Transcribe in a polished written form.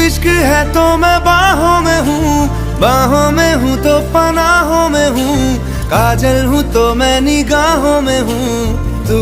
इश्क है तो मैं बाहों में हूँ, बाहों में हूँ तो पनाहों में हूँ, काजल हूँ तो मैं निगाहों में हूँ। तू